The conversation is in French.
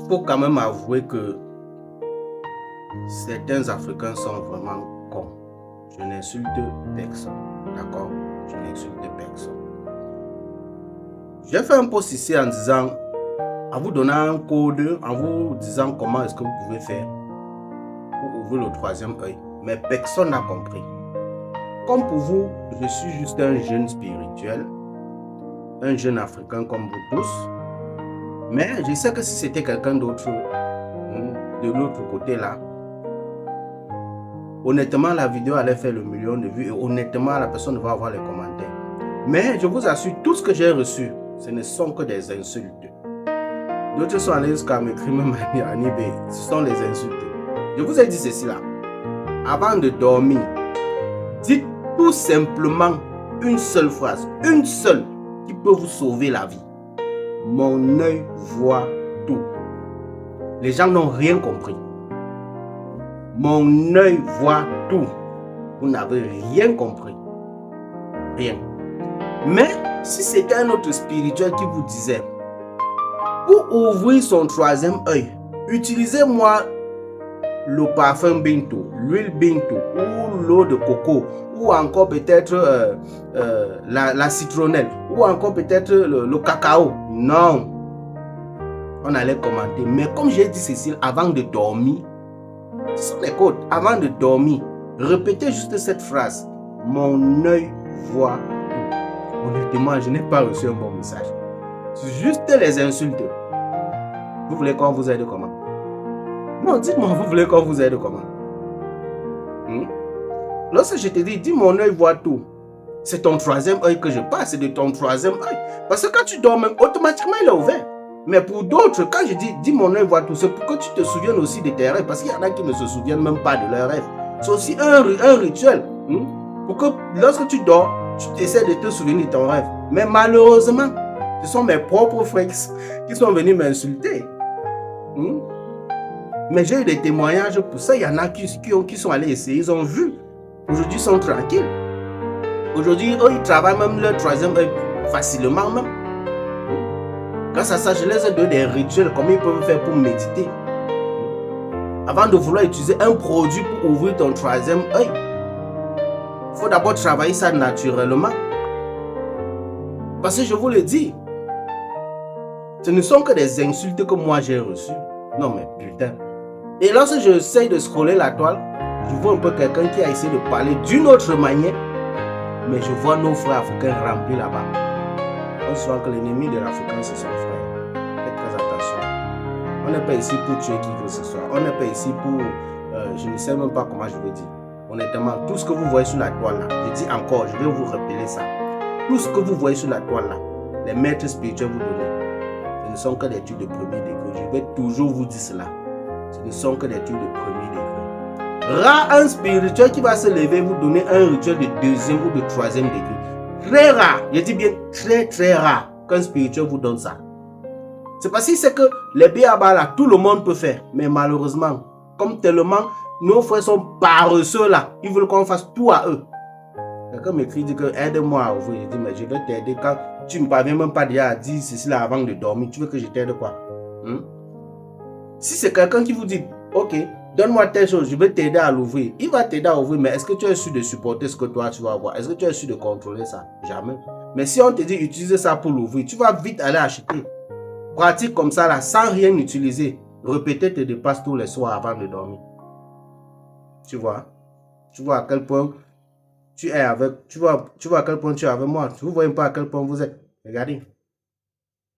faut quand même avouer que certains Africains sont vraiment cons. Je n'insulte personne, d'accord? Je n'insulte personne. J'ai fait un post ici en disant, en vous donnant un code, en vous disant comment est-ce que vous pouvez faire pour ouvrir le troisième œil. Mais personne n'a compris. Comme pour vous, je suis juste un jeune spirituel, un jeune Africain comme vous tous. Mais je sais que si c'était quelqu'un d'autre, de l'autre côté là, honnêtement, la vidéo allait faire le million de vues et honnêtement, la personne va avoir les commentaires. Mais je vous assure, tout ce que j'ai reçu, ce ne sont que des insultes. D'autres sont allés jusqu'à m'écrire même à Nibé. Ce sont les insultes. Je vous ai dit ceci là. Avant de dormir, dites tout simplement une seule phrase, une seule, qui peut vous sauver la vie. Mon œil voit tout. Les gens n'ont rien compris. Mon œil voit tout. Vous n'avez rien compris. Rien. Mais si c'était un autre spirituel qui vous disait, pour ouvrir son troisième œil, utilisez-moi le parfum Bintou, l'huile Bintou, ou l'eau de coco, ou encore peut-être la citronnelle, ou encore peut-être le cacao. Non. On allait commenter. Mais comme j'ai dit ceci avant de dormir, ce sont les codes. Avant de dormir, répétez juste cette phrase. Mon œil voit tout. Honnêtement, je n'ai pas reçu un bon message. Juste les insultes. Vous voulez qu'on vous aide comment? Non, dites-moi, vous voulez qu'on vous aide comment? Lorsque je te dis mon œil voit tout, c'est ton troisième œil que je parle, c'est de ton troisième œil. Parce que quand tu dors même, automatiquement il est ouvert. Mais pour d'autres, quand je dis mon œil voit tout, c'est pour que tu te souviennes aussi de tes rêves. Parce qu'il y en a qui ne se souviennent même pas de leurs rêves. C'est aussi un rituel. Pour que lorsque tu dors, tu essaies de te souvenir de ton rêve. Mais malheureusement, ce sont mes propres frères qui sont venus m'insulter. Mais j'ai eu des témoignages pour ça. Il y en a qui sont allés essayer. Ils ont vu. Aujourd'hui, ils sont tranquilles. Aujourd'hui, eux, ils travaillent même leur troisième œil facilement même. Grâce à ça, je les ai donné des rituels, comment ils peuvent faire pour méditer. Avant de vouloir utiliser un produit pour ouvrir ton troisième œil, il faut d'abord travailler ça naturellement. Parce que je vous le dis, ce ne sont que des insultes que moi j'ai reçues. Non mais putain. Et lorsque j'essaie de scroller la toile, je vois un peu quelqu'un qui a essayé de parler d'une autre manière, mais je vois nos frères africains remplis là-bas. On sent que l'ennemi de l'Africain, c'est son frère. Faites très attention. On n'est pas ici pour tuer qui que ce soit. On n'est pas ici pour... je ne sais même pas comment je veux dire. Honnêtement, tout ce que vous voyez sur la toile là, je dis encore, je vais vous rappeler ça. Tout ce que vous voyez sur la toile là, les maîtres spirituels vous donnent, ce ne sont que des trucs de premier degré. Je vais toujours vous dire cela. Ce ne sont que des trucs de premier degré. Rare un spirituel qui va se lever et vous donner un rituel de deuxième ou de troisième degré. Très rare, je dis bien très rare qu'un spirituel vous donne ça. C'est parce que c'est que les béabas là, tout le monde peut faire. Mais malheureusement, comme tellement nos frères sont paresseux là, ils veulent qu'on fasse tout à eux. Quelqu'un m'écrit, dit que aide-moi à ouvrir. Je dis, mais je vais t'aider quand tu ne me parviens même pas déjà à dire ceci là avant de dormir. Tu veux que je t'aide quoi? Si c'est quelqu'un qui vous dit, ok, donne-moi telle chose, je vais t'aider à l'ouvrir. Il va t'aider à ouvrir, mais est-ce que tu es sûr de supporter ce que toi tu vas avoir? Est-ce que tu es sûr de contrôler ça? Jamais. Mais si on te dit utiliser ça pour l'ouvrir, tu vas vite aller acheter. Pratique comme ça là, sans rien utiliser. Répéter tes dépasses tous les soirs avant de dormir. Tu vois? Tu vois à quel point tu es avec, tu vois à quel point tu es avec moi. Vous voyez pas à quel point vous êtes. Regardez.